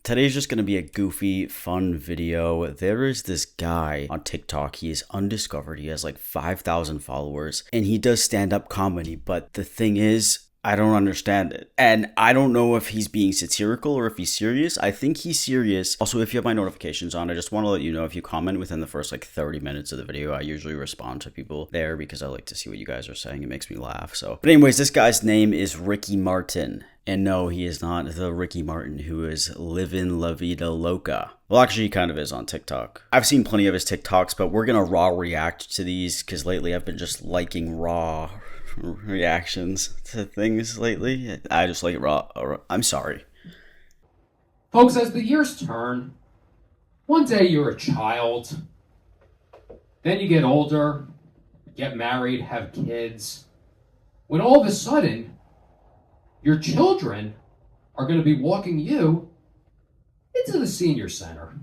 Today's just going to be a goofy, fun video. There is this guy on TikTok. He is undiscovered. He has like 5,000 followers and he does stand-up comedy. But the thing is, I don't understand it. And I don't know if he's being satirical or if he's serious. I think he's serious. Also, if you have my notifications on, I just want to let you know if you comment within the first like 30 minutes of the video, I usually respond to people there because I like to see what you guys are saying. It makes me laugh. So, but anyways, this guy's name is Ricky Martin. And no, he is not the Ricky Martin who is living La Vida Loca. Well, actually, he kind of is on TikTok. I've seen plenty of his TikToks, but we're going to raw react to these because lately I've been just liking raw reactions to things lately. I just like it raw. I'm sorry. Folks, as the years turn, one day you're a child, then you get older, get married, have kids, when all of a sudden, your children are going to be walking you into the senior center.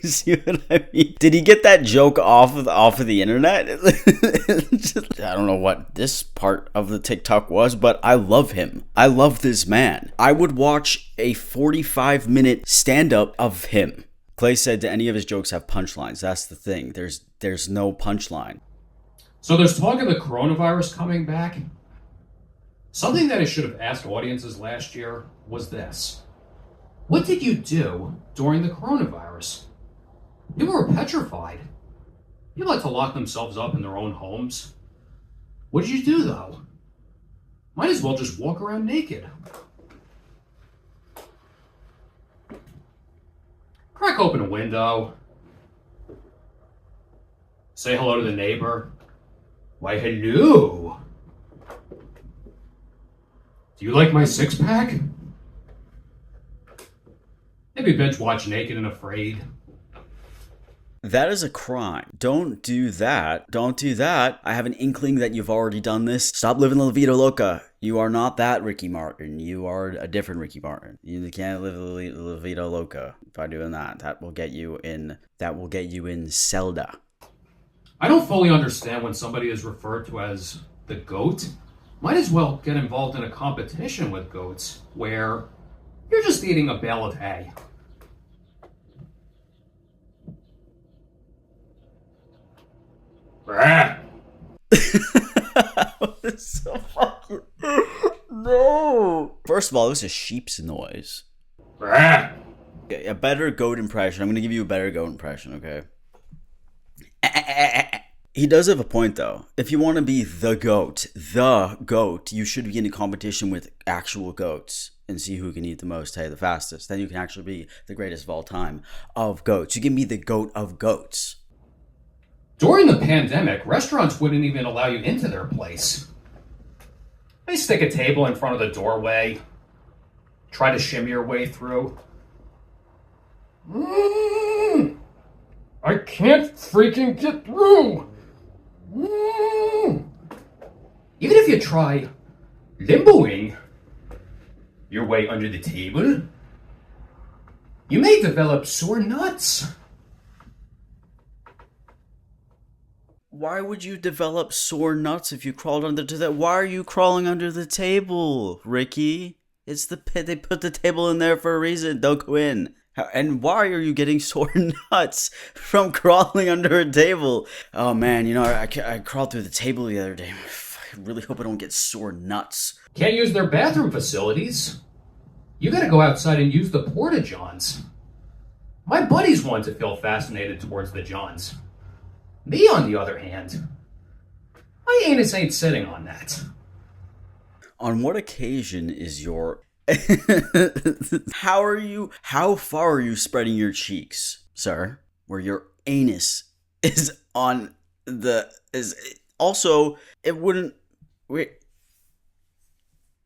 See what I mean? Did he get that joke off of the internet? I don't know what this part of the TikTok was, but I love him. I love this man. I would watch a 45-minute stand-up of him. Clay said, do any of his jokes have punchlines? That's the thing. There's no punchline. So there's talk of the coronavirus coming back. Something that I should have asked audiences last year was this. What did you do during the coronavirus? People were petrified. People had to lock themselves up in their own homes. What did you do, though? Might as well just walk around naked. Crack open a window. Say hello to the neighbor. Why, hello. Do you like my six-pack? Maybe binge watch Naked and Afraid. That is a crime. Don't do that. Don't do that. I have an inkling that you've already done this. Stop living La Vida Loca. You are not that Ricky Martin. You are a different Ricky Martin. You can't live La Vida Loca by doing that. That will get you in Zelda. I don't fully understand when somebody is referred to as the GOAT. Might as well get involved in a competition with goats where you're just eating a bale of hay. So fucking... No. First of all, it was a sheep's noise. A better goat impression. I'm going to give you a better goat impression, okay? He does have a point, though. If you want to be the goat, you should be in a competition with actual goats and see who can eat the most hay the fastest. Then you can actually be the greatest of all time of goats. You can be the goat of goats. During the pandemic, restaurants wouldn't even allow you into their place. They stick a table in front of the doorway, try to shimmy your way through. I can't freaking get through. Even if you try limboing your way under the table, you may develop sore nuts. Why would you develop sore nuts if you crawled under the Why are you crawling under the table, Ricky? It's the pit. They put the table in there for a reason. Don't go in. And why are you getting sore nuts from crawling under a table? Oh man, you know, I crawled through the table the other day. I really hope I don't get sore nuts. Can't use their bathroom facilities. You gotta go outside and use the porta-johns. My buddies want to feel fascinated towards the johns. Me, on the other hand, my anus ain't sitting on that. On what occasion is your... How far are you spreading your cheeks, sir? Where your anus is on the... Also, it wouldn't... Wait.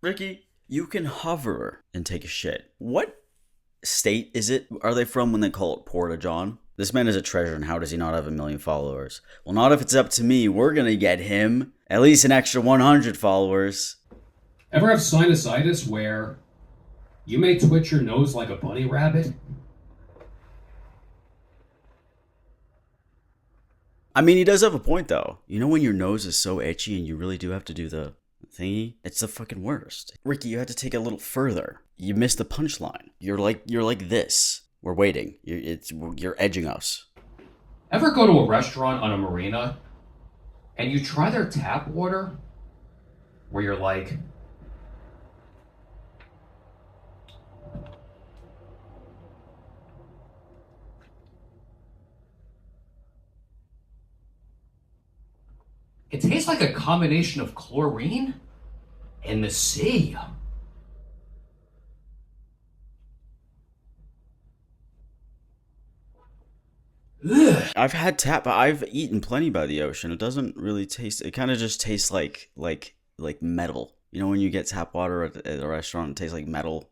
Ricky, you can hover and take a shit. What state is it? Are they from when they call it Porta-John? This man is a treasure, and how does he not have 1 million followers? Well, not if it's up to me. We're gonna get him at least an extra 100 followers. Ever have sinusitis where you may twitch your nose like a bunny rabbit? I mean, he does have a point, though. You know when your nose is so itchy and you really do have to do the thingy. It's the fucking worst. Ricky, you had to take it a little further. You missed the punchline. You're like this. We're waiting. You're edging us. Ever go to a restaurant on a marina and you try their tap water where you're like, it tastes like a combination of chlorine and the sea. Ugh. I've had tap, but I've eaten plenty by the ocean. It doesn't really taste. It kind of just tastes like metal. You know when you get tap water at a restaurant, it tastes like metal.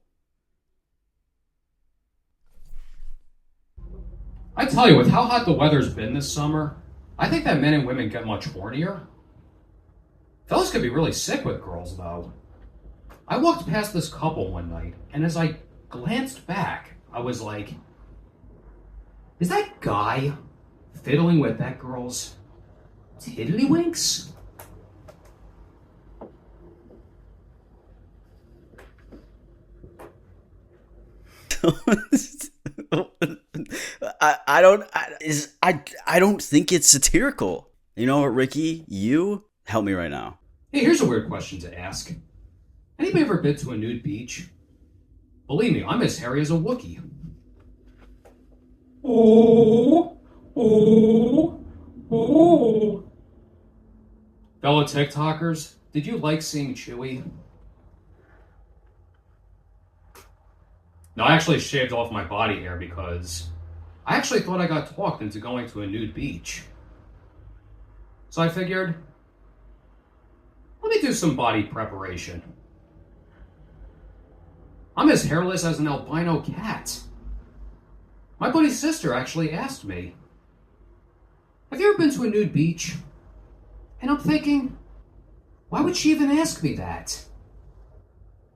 I tell you, with how hot the weather's been this summer, I think that men and women get much hornier. Fellas could be really sick with girls, though. I walked past this couple one night, and as I glanced back, I was like, is that guy fiddling with that girl's tiddlywinks? I don't think it's satirical. You know what, Ricky? You help me right now. Hey, here's a weird question to ask. Anybody ever been to a nude beach? Believe me, I'm as hairy as a Wookiee. Oh, oh, oh. Fellow TikTokers, did you like seeing Chewy? No, I actually shaved off my body hair because I actually thought I got talked into going to a nude beach. So I figured, let me do some body preparation. I'm as hairless as an albino cat. My buddy's sister actually asked me, have you ever been to a nude beach? And I'm thinking, why would she even ask me that?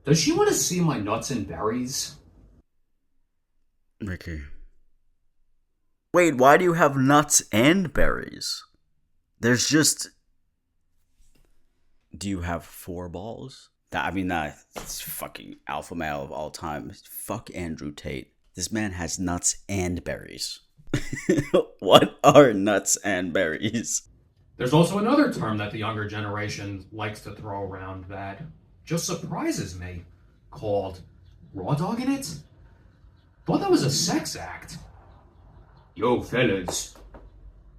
Does she want to see my nuts and berries? Ricky. Wait, why do you have nuts and berries? There's just... Do you have 4 balls? That's fucking alpha male of all time. Fuck Andrew Tate. This man has nuts and berries. What are nuts and berries? There's also another term that the younger generation likes to throw around that just surprises me, called raw dogging it. Thought that was a sex act. Yo, fellas,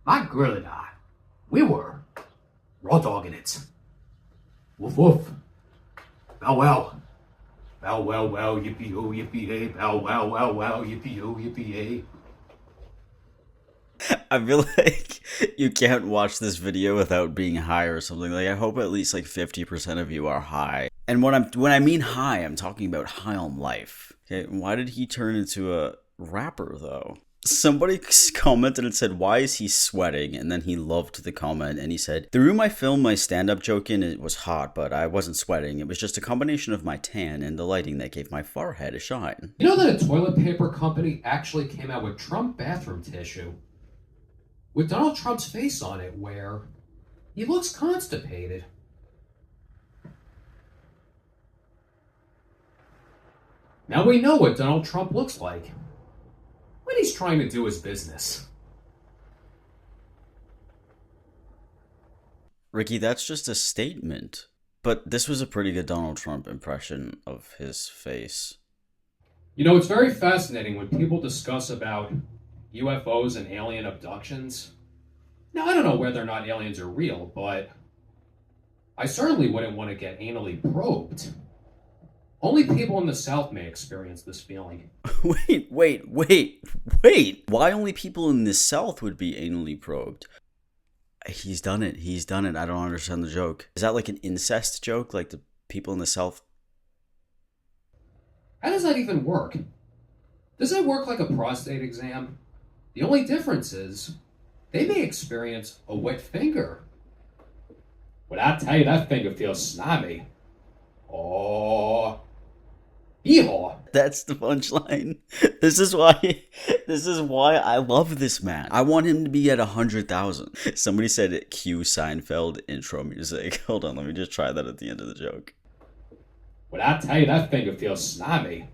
my girl and I, we were raw dogging it. Woof woof. Bow wow. Bow wow wow, yippee oh yippee hey. Bow wow wow wow, yippee oh yippee hey. I feel like you can't watch this video without being high or something. Like, I hope at least like 50% of you are high. And when I mean high, I'm talking about high on life. Okay, why did he turn into a rapper though? Somebody commented and said, why is he sweating? And then he loved the comment and he said, the room I filmed my stand-up joke in, it was hot, but I wasn't sweating. It was just a combination of my tan and the lighting that gave my forehead a shine. You know that a toilet paper company actually came out with Trump bathroom tissue with Donald Trump's face on it, where he looks constipated. Now we know what Donald Trump looks like when he's trying to do his business. Ricky, that's just a statement. But this was a pretty good Donald Trump impression of his face. You know, it's very fascinating when people discuss about UFOs and alien abductions. Now, I don't know whether or not aliens are real, but I certainly wouldn't want to get anally probed. Only people in the South may experience this feeling. Wait. Why only people in the South would be anally probed? He's done it. I don't understand the joke. Is that like an incest joke? Like the people in the South? How does that even work? Does it work like a prostate exam? The only difference is they may experience a wet finger. But I tell you, that finger feels snobby. Oh, yeehaw. That's the punchline. This is why. This is why I love this man. I want him to be at 100,000. Somebody said cue Seinfeld intro music. Hold on, let me just try that at the end of the joke. When I tell you that finger feels slimy.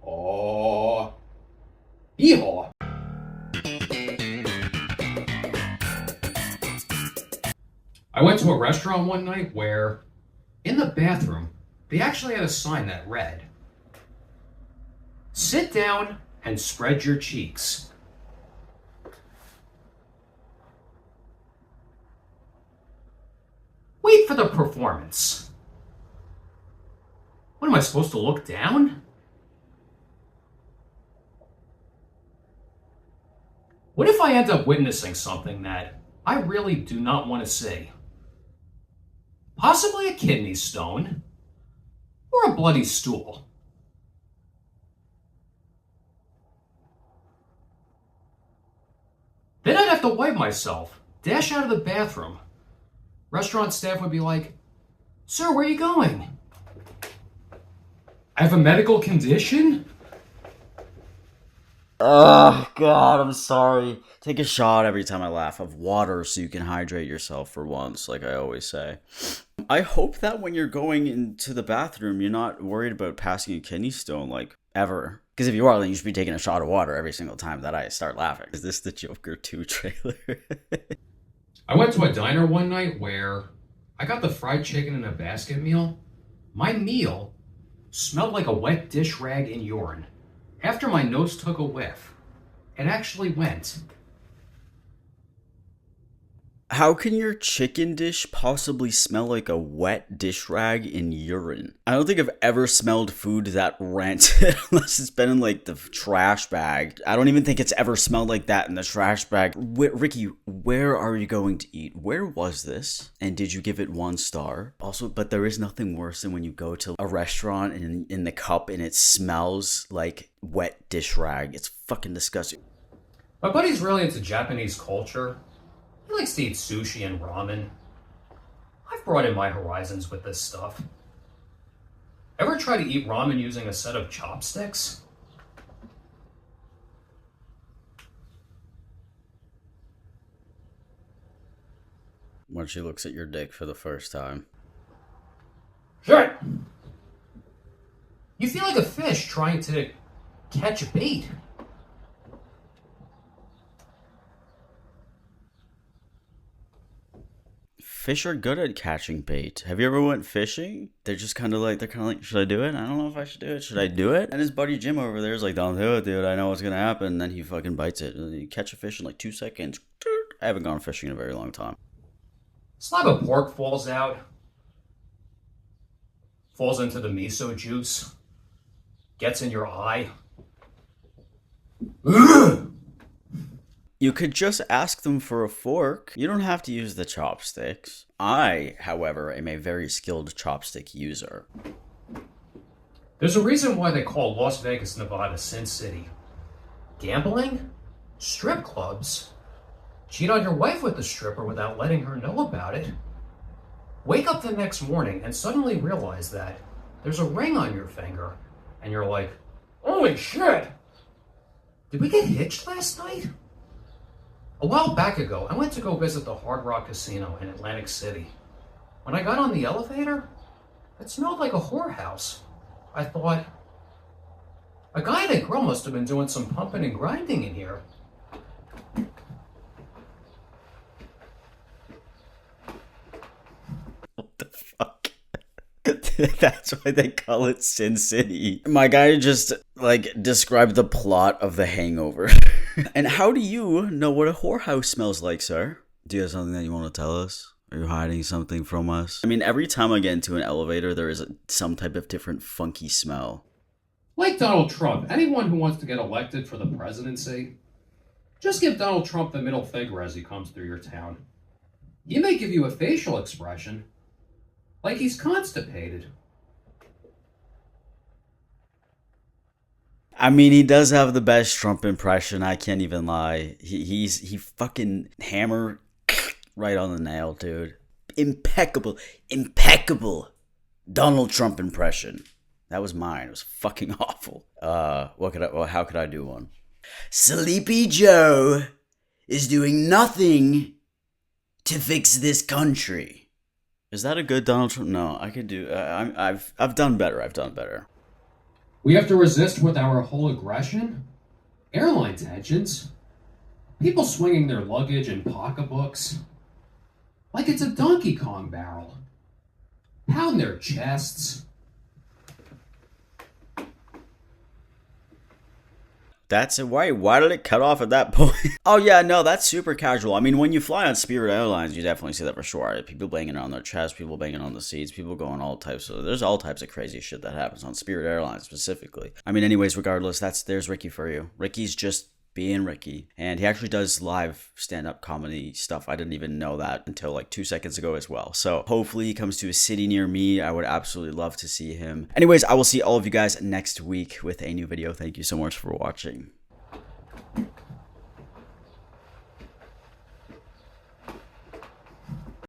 Oh, yeehaw. I went to a restaurant one night where, in the bathroom, they actually had a sign that read, "Sit down and spread your cheeks." Wait for the performance. What am I supposed to look down? What if I end up witnessing something that I really do not want to see? Possibly a kidney stone or a bloody stool. Then I'd have to wipe myself, dash out of the bathroom. Restaurant staff would be like, "Sir, where are you going?" "I have a medical condition?" Oh, God, I'm sorry. Take a shot every time I laugh of water so you can hydrate yourself for once, like I always say. I hope that when you're going into the bathroom, you're not worried about passing a kidney stone, like, ever. Because if you are, then you should be taking a shot of water every single time that I start laughing. Is this the Joker 2 trailer? I went to a diner one night where I got the fried chicken in a basket meal. My meal smelled like a wet dish rag and urine. After my nose took a whiff, it actually went. How can your chicken dish possibly smell like a wet dish rag in urine? I don't think I've ever smelled food that rancid unless it's been in like the trash bag. I don't even think it's ever smelled like that in the trash bag. Ricky, where are you going to eat? Where was this? And did you give it 1 star? Also, but there is nothing worse than when you go to a restaurant and in the cup and it smells like wet dish rag. It's fucking disgusting. My buddy's really into Japanese culture. He likes to eat sushi and ramen. I've broadened my horizons with this stuff. Ever try to eat ramen using a set of chopsticks? When she looks at your dick for the first time. Shit! You feel like a fish trying to catch bait. Fish are good at catching bait. Have you ever went fishing? They're kind of like, should I do it? I don't know if I should do it. Should I do it? And his buddy Jim over there is like, don't do it, dude. I know what's going to happen. And then he fucking bites it. And you catch a fish in like 2 seconds. I haven't gone fishing in a very long time. Slab of pork falls out. Falls into the miso juice. Gets in your eye. Ugh! You could just ask them for a fork. You don't have to use the chopsticks. I, however, am a very skilled chopstick user. There's a reason why they call Las Vegas, Nevada, Sin City. Gambling, strip clubs, cheat on your wife with the stripper without letting her know about it, wake up the next morning and suddenly realize that there's a ring on your finger, and you're like, holy shit! Did we get hitched last night? A while back ago, I went to go visit the Hard Rock Casino in Atlantic City. When I got on the elevator, it smelled like a whorehouse. I thought, a guy at a grill must have been doing some pumping and grinding in here. What the fuck? That's why they call it Sin City. My guy just, described the plot of The Hangover. And how do you know what a whorehouse smells like, sir? Do you have something that you want to tell us? Are you hiding something from us? I mean, every time I get into an elevator, there is some type of different funky smell. Like Donald Trump, anyone who wants to get elected for the presidency, just give Donald Trump the middle finger as he comes through your town. He may give you a facial expression, like he's constipated. I mean, he does have the best Trump impression. I can't even lie. He fucking hammer right on the nail, dude. Impeccable Donald Trump impression. That was mine. It was fucking awful. How could I do one? Sleepy Joe is doing nothing to fix this country. Is that a good Donald Trump? No, I could do. I've done better. I've done better. We have to resist with our whole aggression? Airline tensions? People swinging their luggage and pocketbooks? Like it's a Donkey Kong barrel. Pound their chests. That's it. Why did it cut off at that point? Oh yeah, no, that's super casual. I mean, when you fly on Spirit Airlines, you definitely see that for sure. People banging on their chest, people banging on the seats, people going all types of. There's all types of crazy shit that happens on Spirit Airlines specifically. I mean, anyways, regardless, there's Ricky for you. Ricky's just being Ricky, and he actually does live stand-up comedy stuff. I didn't even know that until like 2 seconds ago as well. So hopefully he comes to a city near me. I would absolutely love to see him. Anyways, I will see all of you guys next week with a new video. Thank you so much for watching.